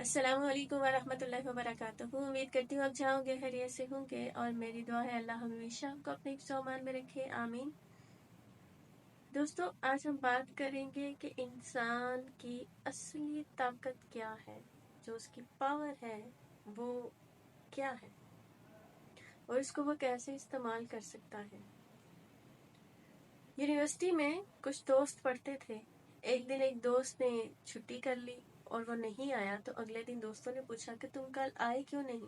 अस्सलाम वालेकुम वरहमतुल्लाहि वबरकातुहू। उम्मीद करती हूँ आप जाओगे खैरियत से होंगे और मेरी दुआ है अल्लाह हमेशा आपको अपने सामान में रखे, आमीन। दोस्तों, आज हम बात करेंगे कि इंसान की असली ताकत क्या है, जो उसकी पावर है वो क्या है और इसको वो कैसे इस्तेमाल कर सकता है। यूनिवर्सिटी में कुछ दोस्त पढ़ते थे। एक दिन एक दोस्त ने छुट्टी कर ली और वो नहीं आया, तो अगले दिन दोस्तों ने पूछा कि तुम कल आए क्यों नहीं।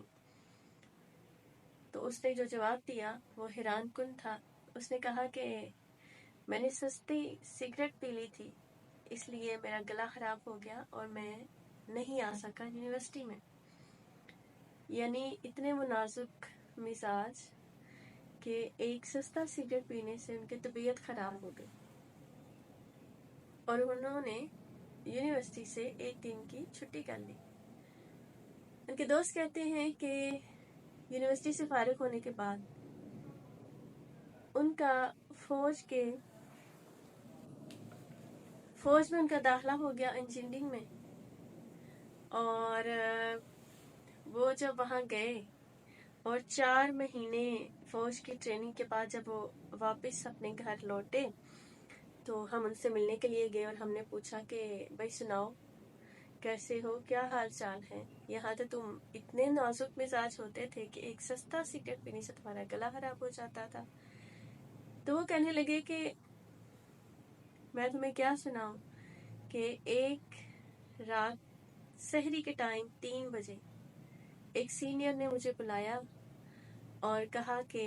तो उसने जो जवाब दिया वो हैरान कुन था। उसने कहा कि मैंने सस्ती सिगरेट पी ली थी, इसलिए मेरा गला खराब हो गया और मैं नहीं आ सका यूनिवर्सिटी में। यानी इतने वो नाजुक मिजाज कि एक सस्ता सिगरेट पीने से उनकी तबीयत खराब हो गई और उन्होंने यूनिवर्सिटी से एक दिन की छुट्टी कर ली। उनके दोस्त कहते हैं कि यूनिवर्सिटी से फारिग होने के बाद उनका फौज में उनका दाखिला हो गया इंजीनियरिंग में। और वो जब वहाँ गए और 4 महीने फौज की ट्रेनिंग के बाद जब वो वापस अपने घर लौटे तो हम उनसे मिलने के लिए गए और हमने पूछा कि भाई सुनाओ, कैसे हो, क्या हाल चाल है। यहाँ तो तुम इतने नाजुक मिजाज होते थे कि एक सस्ता सिगरेट पीने से तुम्हारा गला खराब हो जाता था। तो वो कहने लगे कि मैं तुम्हें क्या सुनाऊं कि एक रात सहरी के टाइम 3 बजे एक सीनियर ने मुझे बुलाया और कहा कि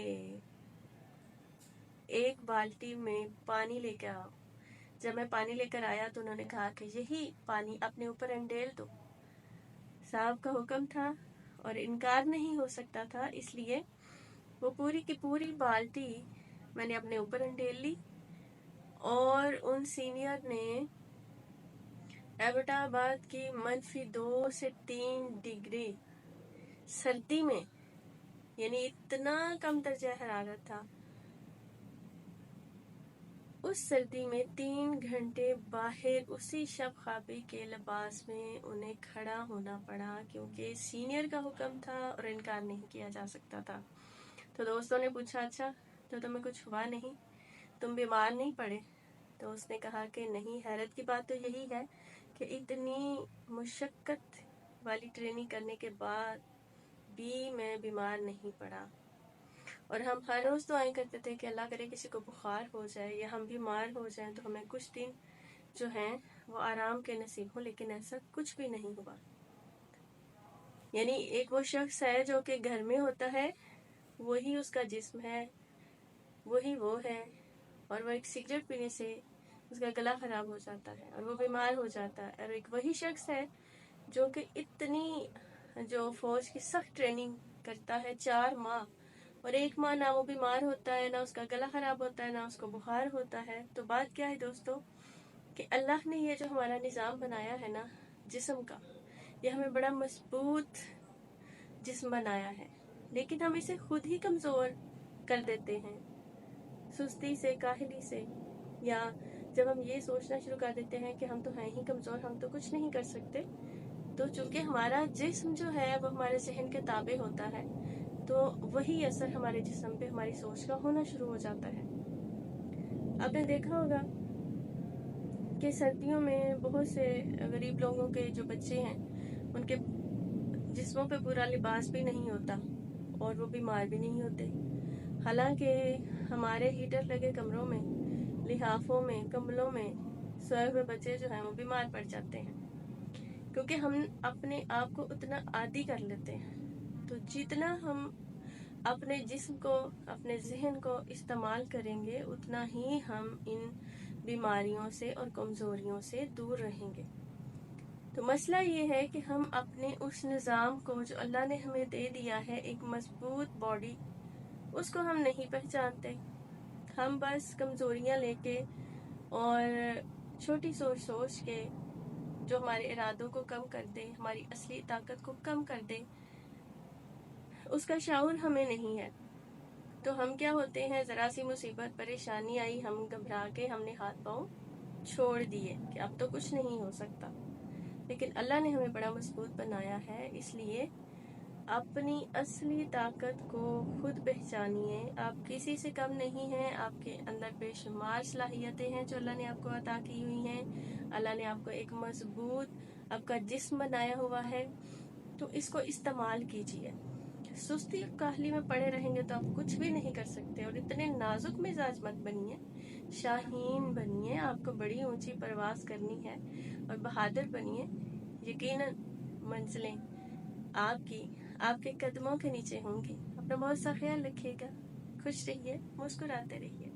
एक बाल्टी में पानी लेकर आओ। जब मैं पानी लेकर आया तो उन्होंने कहा कि यही पानी अपने ऊपर अंडेल दो। साहब का हुक्म था और इनकार नहीं हो सकता था, इसलिए वो पूरी की पूरी बाल्टी मैंने अपने ऊपर अंडेल ली। और उन सीनियर ने एबटाबाद की -2 से 3 डिग्री सर्दी में, यानी इतना कम दर्जा हरारत था, उस सर्दी में 3 घंटे बाहर उसी शबखाबी के लिबास में उन्हें खड़ा होना पड़ा, क्योंकि सीनियर का हुक्म था और इनकार नहीं किया जा सकता था। तो दोस्तों ने पूछा, अच्छा तो तुम्हें कुछ हुआ नहीं, तुम बीमार नहीं पड़े? तो उसने कहा कि नहीं, हैरत की बात तो यही है कि इतनी मुशक्कत वाली ट्रेनिंग करने के बाद भी मैं बीमार नहीं पड़ा। और हम हर रोज़ दुआएं करते थे कि अल्लाह करे किसी को बुखार हो जाए या हम बीमार हो जाएं तो हमें कुछ दिन जो हैं वो आराम के नसीब हो, लेकिन ऐसा कुछ भी नहीं हुआ। यानी एक वो शख्स है जो कि घर में होता है, वही उसका जिस्म है, वही वो है, और वो एक सिगरेट पीने से उसका गला खराब हो जाता है और वो बीमार हो जाता है। और एक वही शख्स है जो कि इतनी जो फौज की सख्त ट्रेनिंग करता है 4 माह, और 1 माह ना वो बीमार होता है, ना उसका गला खराब होता है, ना उसको बुखार होता है। तो बात क्या है दोस्तों कि अल्लाह ने ये जो हमारा निज़ाम बनाया है ना जिस्म का, ये हमें बड़ा मजबूत जिस्म बनाया है, लेकिन हम इसे खुद ही कमज़ोर कर देते हैं सुस्ती से, काहली से, या जब हम ये सोचना शुरू कर देते हैं कि हम तो हैं ही कमज़ोर, हम तो कुछ नहीं कर सकते। तो चूंकि हमारा जिस्म जो है वो हमारे जहन के ताबे होता है, तो वही असर हमारे जिस्म पे, हमारी सोच का होना शुरू हो जाता है। आपने देखा होगा कि सर्दियों में बहुत से गरीब लोगों के जो बच्चे हैं उनके जिस्मों पे पूरा लिबास भी नहीं होता और वो बीमार भी नहीं होते। हालांकि हमारे हीटर लगे कमरों में, लिहाफों में, कंबलों में सोए हुए बच्चे जो हैं वो बीमार पड़ जाते हैं, क्योंकि हम अपने आप को उतना आदी कर लेते हैं। तो जितना हम अपने जिस्म को, अपने जहन को इस्तेमाल करेंगे, उतना ही हम इन बीमारियों से और कमज़ोरियों से दूर रहेंगे। तो मसला ये है कि हम अपने उस निज़ाम को जो अल्लाह ने हमें दे दिया है, एक मजबूत बॉडी, उसको हम नहीं पहचानते। हम बस कमज़ोरियाँ लेके और छोटी सोच सोच के जो हमारे इरादों को कम कर दे, हमारी असली ताकत को कम कर दे, उसका शाऊर हमें नहीं है। तो हम क्या होते हैं, ज़रा सी मुसीबत परेशानी आई, हम घबरा के हमने हाथ पाँव छोड़ दिए कि अब तो कुछ नहीं हो सकता। لیکن اللہ نے ہمیں بڑا مضبوط بنایا ہے، اس لیے اپنی اصلی طاقت کو خود پہچانیے۔ آپ کسی سے کم نہیں ہیں، آپ کے اندر بے شمار صلاحیتیں ہیں جو اللہ نے آپ کو عطا کی ہوئی ہیں۔ اللہ نے آپ کو ایک مضبوط آپ کا جسم بنایا ہوا ہے، تو اس کو استعمال کیجیے۔ سستی اور کاہلی میں پڑے رہیں گے تو آپ کچھ بھی نہیں کر سکتے، اور اتنے نازک مزاج مت بنیے، شاہین بنیے۔ آپ کو بڑی اونچی پرواز کرنی ہے اور بہادر بنیے۔ یقیناً منزلیں آپ کے قدموں کے نیچے ہوں گی۔ اپنا بہت سا خیال رکھیے گا، خوش رہیے، مسکراتے رہیے۔